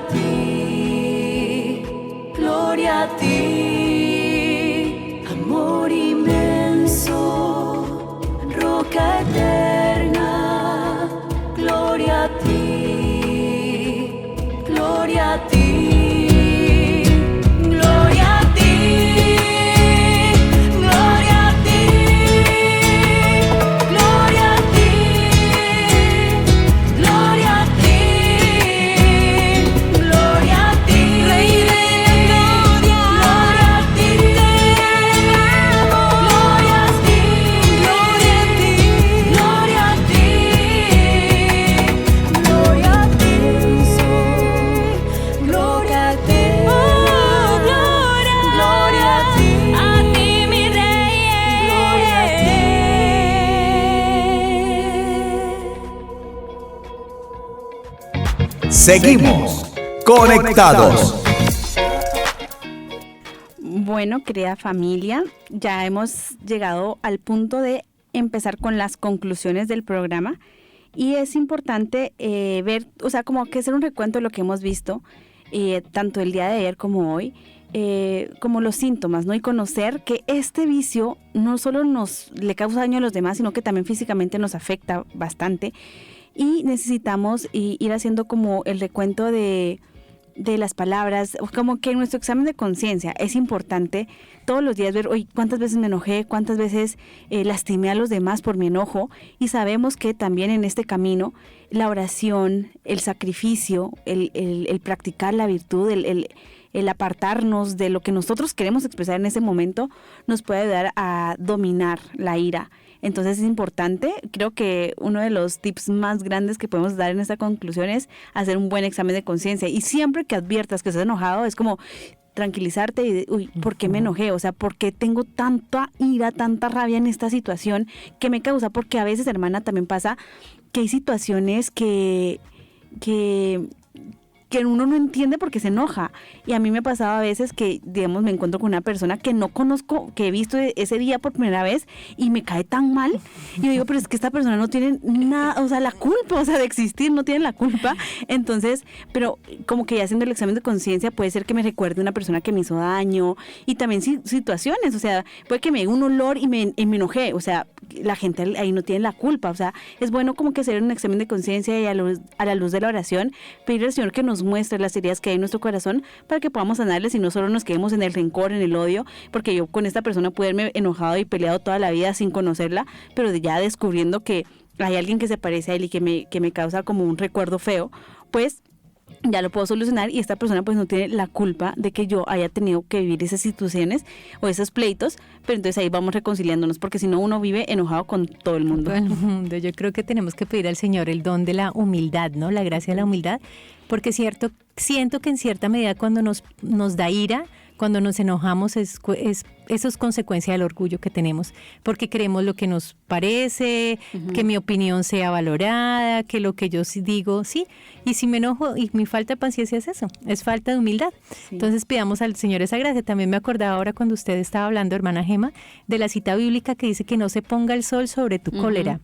ti, gloria a ti, amor inmenso, roca eterna, gloria a ti, gloria a ti. Seguimos conectados. Bueno, querida familia, ya hemos llegado al punto de empezar con las conclusiones del programa y es importante ver, o sea, como que hacer un recuento de lo que hemos visto, tanto el día de ayer como hoy, como los síntomas, ¿no? Y conocer que este vicio no solo le causa daño a los demás, sino que también físicamente nos afecta bastante. Y necesitamos ir haciendo como el recuento de las palabras, como que en nuestro examen de conciencia es importante todos los días ver, oye, cuántas veces me enojé, cuántas veces lastimé a los demás por mi enojo, y sabemos que también en este camino la oración, el sacrificio, el practicar la virtud, el apartarnos de lo que nosotros queremos expresar en ese momento nos puede ayudar a dominar la ira. Entonces es importante, creo que uno de los tips más grandes que podemos dar en esta conclusión es hacer un buen examen de conciencia, y siempre que adviertas que estás enojado es como tranquilizarte y ¿por qué me enojé? O sea, ¿por qué tengo tanta ira, tanta rabia en esta situación? ¿Qué me causa? Porque a veces, hermana, también pasa que hay situaciones que uno no entiende por qué se enoja. Y a mí me ha pasado a veces que, digamos, me encuentro con una persona que no conozco, que he visto ese día por primera vez y me cae tan mal. Y yo digo, pero es que esta persona no tiene nada, o sea, la culpa, o sea, de existir, no tiene la culpa. Entonces, pero como que ya haciendo el examen de conciencia puede ser que me recuerde una persona que me hizo daño y también situaciones, o sea, puede que me dé un olor y me enojé, o sea, la gente ahí no tiene la culpa. O sea, es bueno como que hacer un examen de conciencia y a la luz de la oración pedirle al Señor que nos muestre las heridas que hay en nuestro corazón para que podamos sanarles y no solo nos quedemos en el rencor, en el odio, porque yo con esta persona pude haberme enojado y peleado toda la vida sin conocerla, pero ya descubriendo que hay alguien que se parece a él y que me causa como un recuerdo feo, pues ya lo puedo solucionar y esta persona pues no tiene la culpa de que yo haya tenido que vivir esas situaciones o esos pleitos, pero entonces ahí vamos reconciliándonos, porque si no uno vive enojado con todo el mundo. Todo el mundo. Yo creo que tenemos que pedir al Señor el don de la humildad, ¿no? La gracia de la humildad, porque siento que en cierta medida cuando nos da ira, cuando nos enojamos, eso es consecuencia del orgullo que tenemos, porque queremos lo que nos parece, que mi opinión sea valorada, que lo que yo digo, sí, y si me enojo y mi falta de paciencia es eso, es falta de humildad. Sí. Entonces pidamos al Señor esa gracia. También me acordaba ahora cuando usted estaba hablando, hermana Gema, de la cita bíblica que dice que no se ponga el sol sobre tu cólera.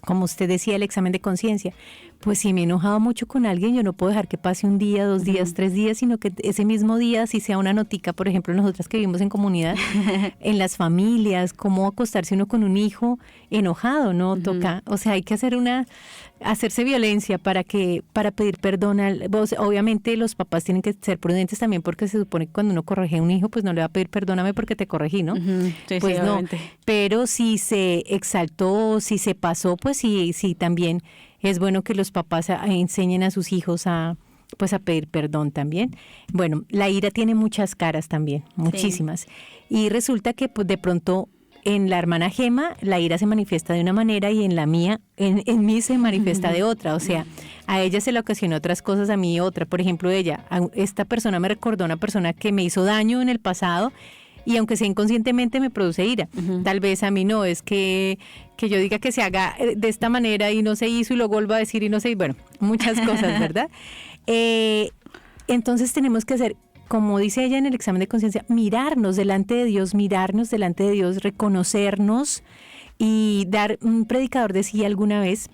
Como usted decía, el examen de conciencia. Pues si me he enojado mucho con alguien, yo no puedo dejar que pase un día, 2 días, 3 días, sino que ese mismo día, si sea una notica, por ejemplo, nosotras que vivimos en comunidad, en las familias, cómo acostarse uno con un hijo enojado, ¿no? Toca, o sea, hay que hacerse violencia para pedir perdón. Obviamente los papás tienen que ser prudentes también, porque se supone que cuando uno corrige a un hijo, pues no le va a pedir perdóname porque te corregí, ¿no? Sí, pues sí, no, obviamente. Pero si se exaltó, si se pasó, pues sí también es bueno que los papás enseñen a sus hijos a pedir perdón también. Bueno, la ira tiene muchas caras también, muchísimas. Sí. Y resulta que pues, de pronto en la hermana Gema la ira se manifiesta de una manera y en la mía, en mí se manifiesta de otra. O sea, a ella se le ocasionó otras cosas, a mí otra. Por ejemplo, esta persona me recordó a una persona que me hizo daño en el pasado, y aunque sea inconscientemente me produce ira. Tal vez a mí no, es que yo diga que se haga de esta manera y no se hizo y lo vuelvo a decir y no sé, bueno, muchas cosas, ¿verdad? Entonces tenemos que hacer, como dice ella en el examen de conciencia, mirarnos delante de Dios, reconocernos y un predicador decía alguna vez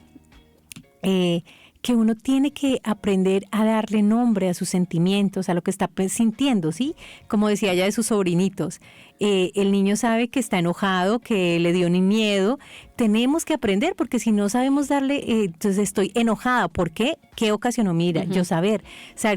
que uno tiene que aprender a darle nombre a sus sentimientos, a lo que está sintiendo, ¿sí? Como decía ella de sus sobrinitos, el niño sabe que está enojado, que le dio ni miedo. Tenemos que aprender, porque si no sabemos darle, entonces estoy enojada, ¿por qué? ¿Qué ocasionó? Mira, yo saber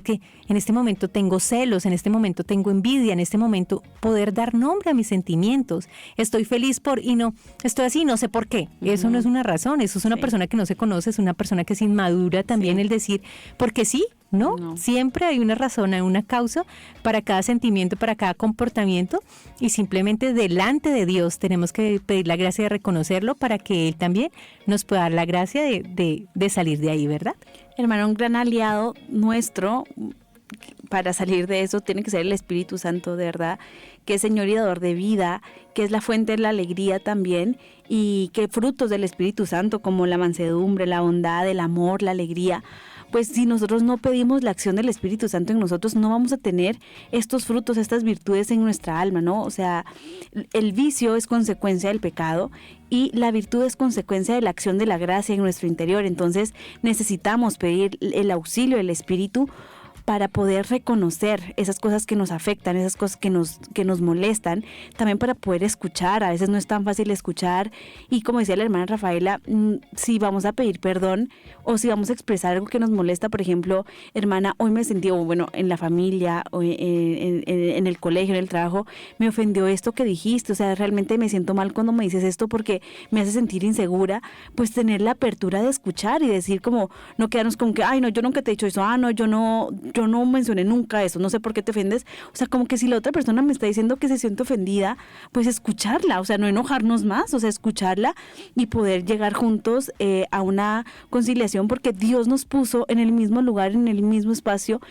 que en este momento tengo celos, en este momento tengo envidia, en este momento poder dar nombre a mis sentimientos. Estoy feliz y no, estoy así, no sé por qué. Eso no es una razón, eso es una persona que no se conoce, es una persona que es inmadura también el decir, porque sí. No, siempre hay una razón, hay una causa para cada sentimiento, para cada comportamiento, y simplemente delante de Dios tenemos que pedir la gracia de reconocerlo para que Él también nos pueda dar la gracia de salir de ahí, ¿verdad? Hermano, un gran aliado nuestro para salir de eso tiene que ser el Espíritu Santo, de verdad, que es Señor y dador de vida, que es la fuente de la alegría también, y que frutos del Espíritu Santo como la mansedumbre, la bondad, el amor, la alegría. Pues si nosotros no pedimos la acción del Espíritu Santo en nosotros, no vamos a tener estos frutos, estas virtudes en nuestra alma, ¿no? O sea, el vicio es consecuencia del pecado y la virtud es consecuencia de la acción de la gracia en nuestro interior. Entonces necesitamos pedir el auxilio del Espíritu para poder reconocer esas cosas que nos afectan, esas cosas que nos molestan, también para poder escuchar. A veces no es tan fácil escuchar, y como decía la hermana Rafaela, si vamos a pedir perdón o si vamos a expresar algo que nos molesta, por ejemplo, hermana, hoy me sentí, bueno, en la familia, o en el colegio, en el trabajo, me ofendió esto que dijiste, o sea, realmente me siento mal cuando me dices esto porque me hace sentir insegura. Pues tener la apertura de escuchar y decir, como, no quedarnos con que, ay, no, yo nunca te he dicho eso, no, yo no mencioné nunca eso, no sé por qué te ofendes. O sea, como que si la otra persona me está diciendo que se siente ofendida, pues escucharla, o sea, no enojarnos más, o sea, escucharla y poder llegar juntos a una conciliación, porque Dios nos puso en el mismo lugar, en el mismo espacio,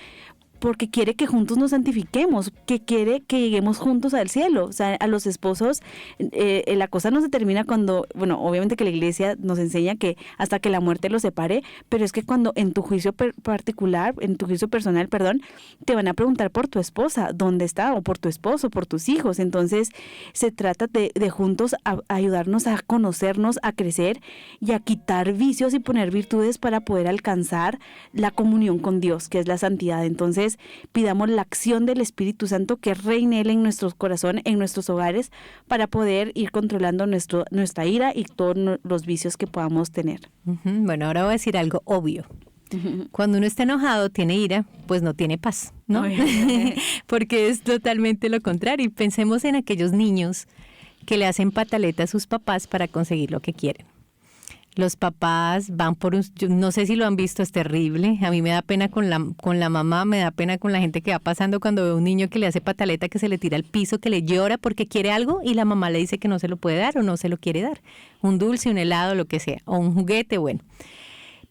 porque quiere que juntos nos santifiquemos, que quiere que lleguemos juntos al cielo. O sea, a los esposos la cosa no se termina cuando, bueno, obviamente que la iglesia nos enseña que hasta que la muerte los separe, pero es que cuando en tu juicio particular, en tu juicio personal, perdón, te van a preguntar por tu esposa, dónde está, o por tu esposo, por tus hijos. Entonces se trata de juntos ayudarnos a conocernos, a crecer y a quitar vicios y poner virtudes para poder alcanzar la comunión con Dios, que es la santidad. Entonces pidamos la acción del Espíritu Santo, que reine Él en nuestros corazones, en nuestros hogares, para poder ir controlando nuestra ira y todos los vicios que podamos tener. Bueno, ahora voy a decir algo obvio. Cuando uno está enojado, tiene ira, pues no tiene paz, ¿no? Porque es totalmente lo contrario. Y pensemos en aquellos niños que le hacen pataleta a sus papás para conseguir lo que quieren. Los papás van yo no sé si lo han visto, es terrible. A mí me da pena con la mamá, me da pena con la gente que va pasando cuando ve a un niño que le hace pataleta, que se le tira al piso, que le llora porque quiere algo y la mamá le dice que no se lo puede dar o no se lo quiere dar. Un dulce, un helado, lo que sea, o un juguete, bueno.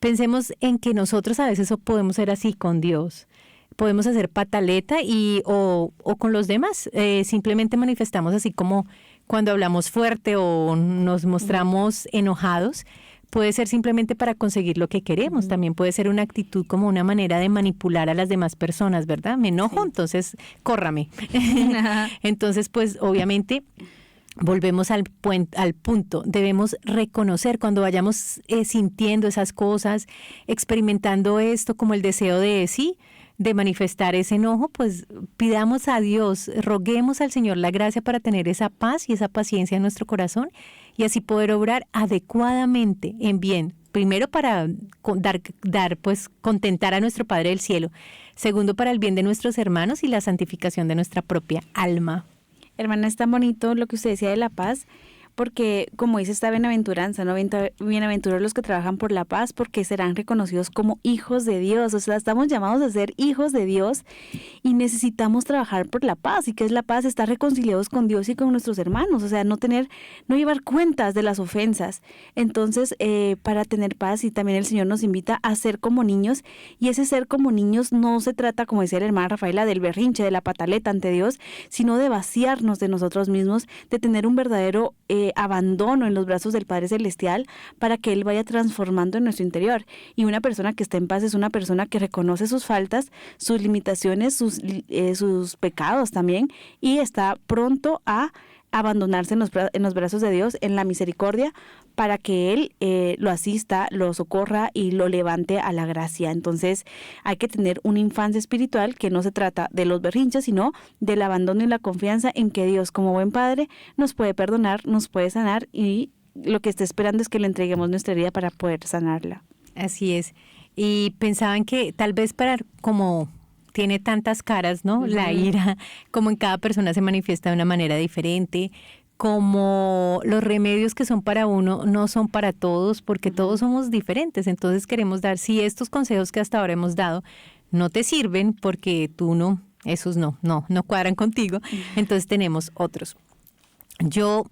Pensemos en que nosotros a veces podemos ser así con Dios. Podemos hacer pataleta o con los demás. Simplemente manifestamos así como cuando hablamos fuerte o nos mostramos enojados. Puede ser simplemente para conseguir lo que queremos. También puede ser una actitud como una manera de manipular a las demás personas, ¿verdad? Me enojo, entonces córrame. Entonces, pues obviamente volvemos al punto. Debemos reconocer cuando vayamos sintiendo esas cosas, experimentando esto como el deseo de manifestar ese enojo, pues pidamos a Dios, roguemos al Señor la gracia para tener esa paz y esa paciencia en nuestro corazón y así poder obrar adecuadamente en bien. Primero para pues contentar a nuestro Padre del Cielo. Segundo, para el bien de nuestros hermanos y la santificación de nuestra propia alma. Hermana, es tan bonito lo que usted decía de la paz, porque como dice esta bienaventuranza, ¿no? Bienaventurados los que trabajan por la paz, porque serán reconocidos como hijos de Dios. O sea, estamos llamados a ser hijos de Dios y necesitamos trabajar por la paz. ¿Y qué es la paz? Estar reconciliados con Dios y con nuestros hermanos. O sea, no llevar cuentas de las ofensas. Entonces, para tener paz, y también el Señor nos invita a ser como niños, y ese ser como niños no se trata, como decía la hermana Rafaela, del berrinche, de la pataleta ante Dios, sino de vaciarnos de nosotros mismos, de tener un verdadero abandono en los brazos del Padre Celestial para que Él vaya transformando en nuestro interior. Y una persona que está en paz es una persona que reconoce sus faltas, sus limitaciones, sus pecados también, y está pronto a abandonarse en los brazos de Dios, en la misericordia, para que Él lo asista, lo socorra y lo levante a la gracia. Entonces hay que tener una infancia espiritual que no se trata de los berrinches, sino del abandono y la confianza en que Dios, como buen Padre, nos puede perdonar, nos puede sanar, y lo que está esperando es que le entreguemos nuestra herida para poder sanarla. Así es. Y pensaban que tal vez para, como tiene tantas caras, ¿no? La ira, como en cada persona se manifiesta de una manera diferente, como los remedios que son para uno no son para todos, porque todos somos diferentes. Entonces queremos dar, si estos consejos que hasta ahora hemos dado no te sirven porque tú no, esos no cuadran contigo, entonces tenemos otros. Yo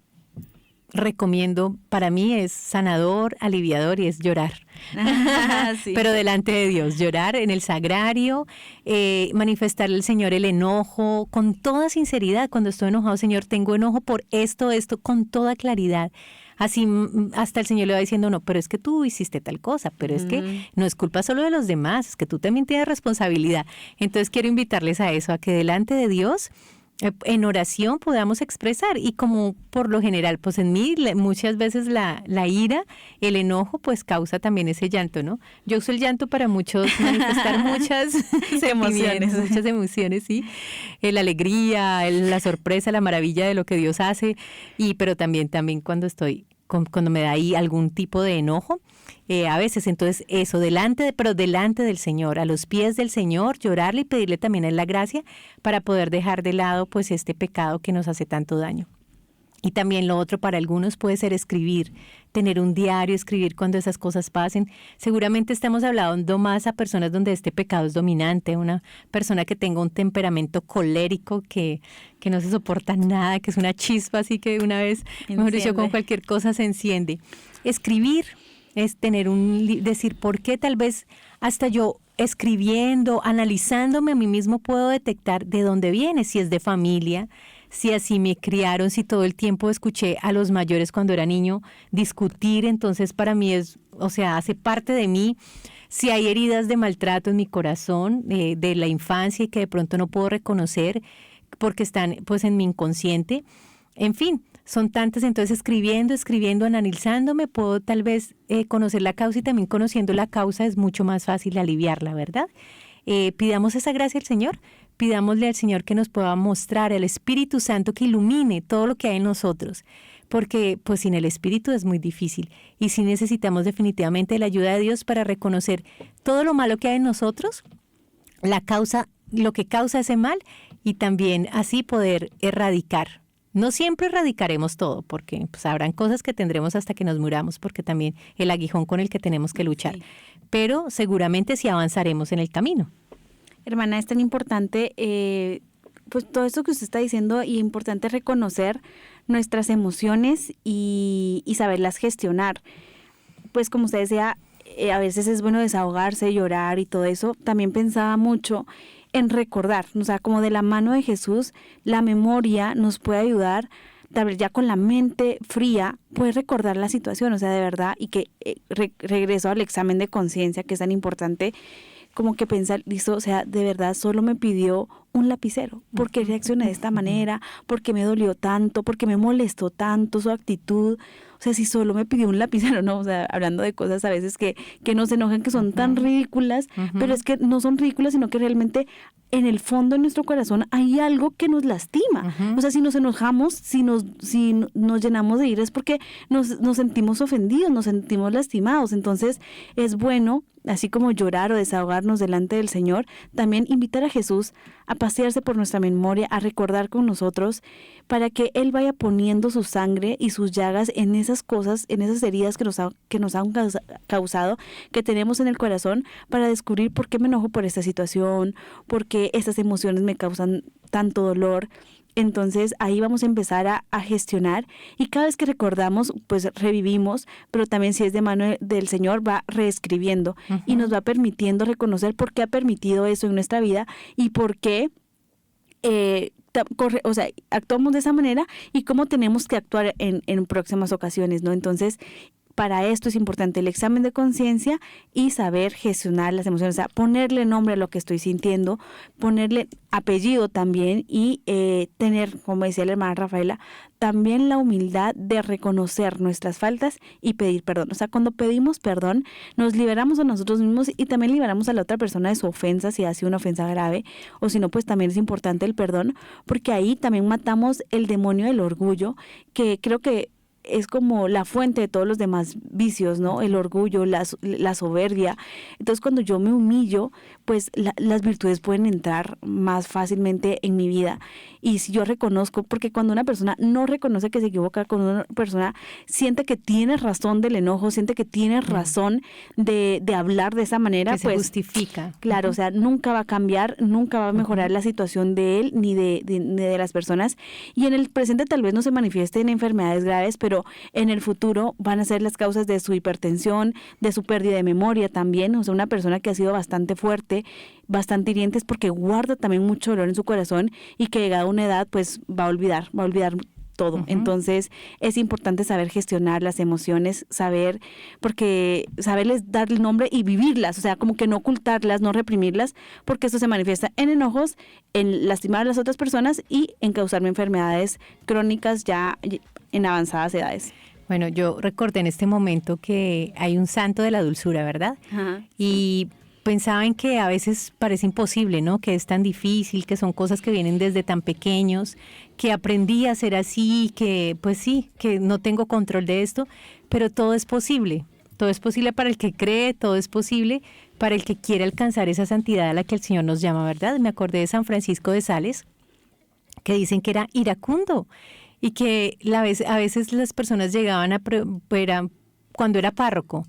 recomiendo, para mí es sanador, aliviador, y es llorar. Sí. Pero delante de Dios, llorar en el sagrario, manifestarle al Señor el enojo con toda sinceridad. Cuando estoy enojado, Señor, tengo enojo por esto, con toda claridad. Así hasta el Señor le va diciendo, no, pero es que tú hiciste tal cosa, pero es que no es culpa solo de los demás, es que tú también tienes responsabilidad. Entonces quiero invitarles a eso, a que delante de Dios, en oración, podamos expresar. Y como por lo general, pues en mí muchas veces la ira, el enojo, pues causa también ese llanto, ¿no? Yo uso el llanto para manifestar muchas emociones, sí. La alegría, la sorpresa, la maravilla de lo que Dios hace, pero también cuando me da ahí algún tipo de enojo, a veces. Entonces eso, pero delante del Señor, a los pies del Señor, llorarle y pedirle también a Él la gracia para poder dejar de lado pues este pecado que nos hace tanto daño. Y también lo otro para algunos puede ser escribir, tener un diario, escribir cuando esas cosas pasen. Seguramente estamos hablando más a personas donde este pecado es dominante, una persona que tenga un temperamento colérico, que no se soporta nada, que es una chispa, así que una vez, mejor dicho, con cualquier cosa se enciende. Escribir es decir, ¿por qué tal vez hasta yo escribiendo, analizándome a mí mismo puedo detectar de dónde viene, si es de familia, si así me criaron, si todo el tiempo escuché a los mayores cuando era niño discutir, entonces para mí hace parte de mí, si hay heridas de maltrato en mi corazón de la infancia y que de pronto no puedo reconocer porque están pues en mi inconsciente, en fin, son tantas. Entonces escribiendo, analizándome, puedo tal vez conocer la causa, y también conociendo la causa es mucho más fácil aliviarla, ¿verdad? Pidamos esa gracia al Señor, pidámosle al Señor que nos pueda mostrar, al Espíritu Santo que ilumine todo lo que hay en nosotros, porque pues sin el Espíritu es muy difícil, y sí necesitamos definitivamente la ayuda de Dios para reconocer todo lo malo que hay en nosotros, la causa, lo que causa ese mal, y también así poder erradicar. No siempre erradicaremos todo, porque pues habrán cosas que tendremos hasta que nos muramos, porque también el aguijón con el que tenemos que luchar. Sí. Pero seguramente sí avanzaremos en el camino. Hermana, es tan importante pues todo esto que usted está diciendo, y importante reconocer nuestras emociones y saberlas gestionar. Pues como usted decía, a veces es bueno desahogarse, llorar y todo eso. También pensaba mucho en recordar, o sea, como de la mano de Jesús, la memoria nos puede ayudar, tal vez ya con la mente fría, puedes recordar la situación, o sea, de verdad, y que regreso al examen de conciencia, que es tan importante, como que pensar, listo, o sea, de verdad solo me pidió un lapicero, ¿por qué reaccioné de esta manera? ¿Por qué me dolió tanto? ¿Por qué me molestó tanto su actitud? O sea, si solo me pidió un lapicero, ¿no? O sea, hablando de cosas a veces que nos enojan, que son tan ridículas, pero es que no son ridículas, sino que realmente en el fondo de nuestro corazón hay algo que nos lastima. O sea, si nos enojamos, si nos llenamos de ira, es porque nos sentimos ofendidos, nos sentimos lastimados. Entonces es bueno, así como llorar o desahogarnos delante del Señor, también invitar a Jesús a pasearse por nuestra memoria, a recordar con nosotros, para que Él vaya poniendo su sangre y sus llagas en esas cosas, en esas heridas que nos han causado, que tenemos en el corazón, para descubrir por qué me enojo por esta situación, por qué estas emociones me causan tanto dolor. Entonces ahí vamos a empezar a gestionar, y cada vez que recordamos, pues revivimos, pero también si es de mano del Señor, va reescribiendo y nos va permitiendo reconocer por qué ha permitido eso en nuestra vida y por qué actuamos de esa manera, y cómo tenemos que actuar en próximas ocasiones, ¿no? Entonces, para esto es importante el examen de conciencia y saber gestionar las emociones, o sea, ponerle nombre a lo que estoy sintiendo, ponerle apellido también y tener, como decía la hermana Rafaela, también la humildad de reconocer nuestras faltas y pedir perdón. O sea, cuando pedimos perdón, nos liberamos a nosotros mismos y también liberamos a la otra persona de su ofensa, si ha sido una ofensa grave, o si no, pues también es importante el perdón, porque ahí también matamos el demonio del orgullo, que creo que es como la fuente de todos los demás vicios, ¿no? El orgullo, la soberbia. Entonces, cuando yo me humillo, pues las virtudes pueden entrar más fácilmente en mi vida. Y si yo reconozco, porque cuando una persona no reconoce que se equivoca, cuando una persona siente que tiene razón del enojo, siente que tiene razón de hablar de esa manera, que pues se justifica. Claro, o sea, nunca va a cambiar, nunca va a mejorar la situación de él ni de las personas. Y en el presente tal vez no se manifieste en enfermedades graves, pero en el futuro van a ser las causas de su hipertensión, de su pérdida de memoria también. O sea, una persona que ha sido bastante fuerte, bastante hiriente, es porque guarda también mucho dolor en su corazón y que llegada a una edad pues va a olvidar todo. Uh-huh. Entonces es importante saber gestionar las emociones, saberles dar el nombre y vivirlas, o sea, como que no ocultarlas, no reprimirlas, porque eso se manifiesta en enojos, en lastimar a las otras personas y en causarme enfermedades crónicas ya en avanzadas edades. Bueno, yo recordé en este momento que hay un santo de la dulzura, ¿verdad? Ajá. Y pensaba en que a veces parece imposible, ¿no? Que es tan difícil, que son cosas que vienen desde tan pequeños, que aprendí a ser así, que pues sí, que no tengo control de esto, pero todo es posible. Todo es posible para el que cree, todo es posible para el que quiere alcanzar esa santidad a la que el Señor nos llama, ¿verdad? Me acordé de San Francisco de Sales, que dicen que era iracundo y que a veces las personas llegaban cuando era párroco,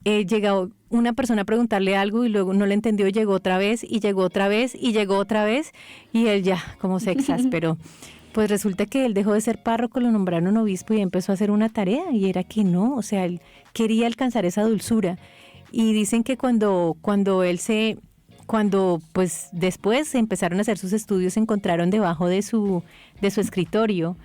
llegaba una persona a preguntarle algo y luego no le entendió, llegó otra vez y llegó otra vez y llegó otra vez y él ya como se exasperó. Pues resulta que él dejó de ser párroco, lo nombraron obispo y empezó a hacer una tarea y era que no, o sea, él quería alcanzar esa dulzura. Y dicen que cuando pues después empezaron a hacer sus estudios, encontraron debajo de su escritorio,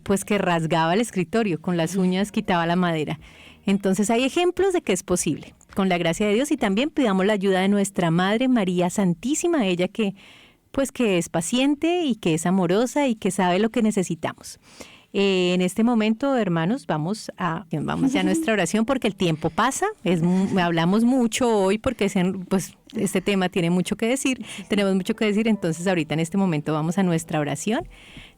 pues que rasgaba el escritorio, con las uñas quitaba la madera. Entonces hay ejemplos de que es posible, con la gracia de Dios, y también pidamos la ayuda de nuestra Madre María Santísima, ella que es paciente y que es amorosa y que sabe lo que necesitamos. En este momento, hermanos, vamos ya a nuestra oración porque el tiempo pasa, hablamos mucho hoy porque este tema tiene mucho que decir, tenemos mucho que decir, entonces ahorita en este momento vamos a nuestra oración,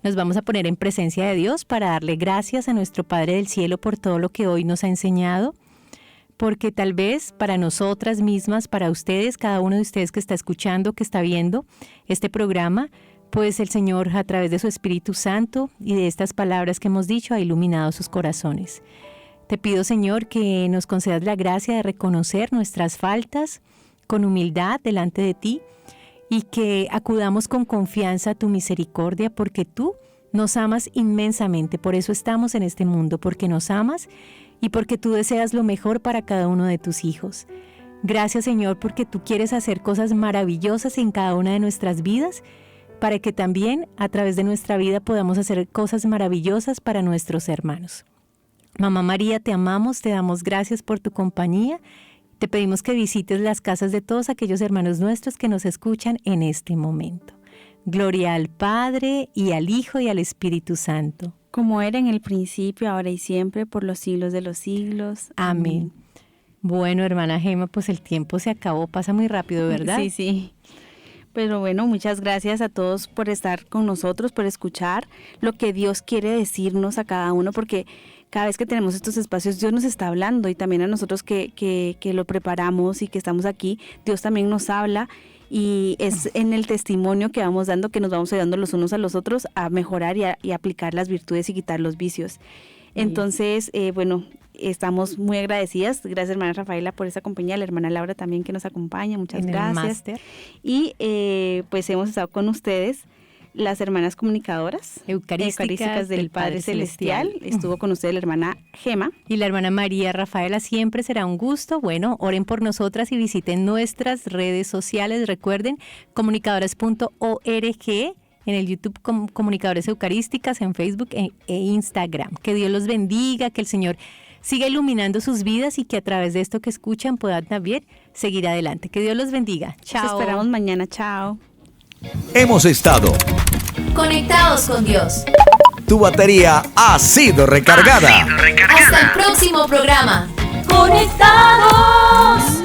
nos vamos a poner en presencia de Dios para darle gracias a nuestro Padre del Cielo por todo lo que hoy nos ha enseñado, porque tal vez para nosotras mismas, para ustedes, cada uno de ustedes que está escuchando, que está viendo este programa, pues el Señor a través de su Espíritu Santo y de estas palabras que hemos dicho ha iluminado sus corazones. Te pido, Señor, que nos concedas la gracia de reconocer nuestras faltas con humildad delante de ti y que acudamos con confianza a tu misericordia porque tú nos amas inmensamente, por eso estamos en este mundo, porque nos amas y porque tú deseas lo mejor para cada uno de tus hijos. Gracias, Señor, porque tú quieres hacer cosas maravillosas en cada una de nuestras vidas, para que también a través de nuestra vida podamos hacer cosas maravillosas para nuestros hermanos. Mamá María, te amamos, te damos gracias por tu compañía. Te pedimos que visites las casas de todos aquellos hermanos nuestros que nos escuchan en este momento. Gloria al Padre, y al Hijo, y al Espíritu Santo. Como era en el principio, ahora y siempre, por los siglos de los siglos. Amén. Bueno, hermana Gema, pues el tiempo se acabó, pasa muy rápido, ¿verdad? Sí, sí. Pero bueno, muchas gracias a todos por estar con nosotros, por escuchar lo que Dios quiere decirnos a cada uno, porque cada vez que tenemos estos espacios, Dios nos está hablando, y también a nosotros que lo preparamos y que estamos aquí, Dios también nos habla, y es en el testimonio que vamos dando que nos vamos ayudando los unos a los otros a mejorar y aplicar las virtudes y quitar los vicios. Entonces, bueno, estamos muy agradecidas. Gracias, hermana Rafaela, por esa compañía. La hermana Laura también, que nos acompaña. Muchas gracias. Y pues hemos estado con ustedes, las hermanas comunicadoras eucarísticas del Padre Celestial. Estuvo con ustedes la hermana Gema. Y la hermana María Rafaela. Siempre será un gusto. Bueno, oren por nosotras y visiten nuestras redes sociales. Recuerden, comunicadores.org. En el YouTube, Comunicadores Eucarísticas, en Facebook e Instagram. Que Dios los bendiga, que el Señor siga iluminando sus vidas y que a través de esto que escuchan puedan también seguir adelante. Que Dios los bendiga. Chao. Nos esperamos mañana. Chao. Hemos estado. Conectados con Dios. Tu batería ha sido recargada. Hasta el próximo programa. Conectados.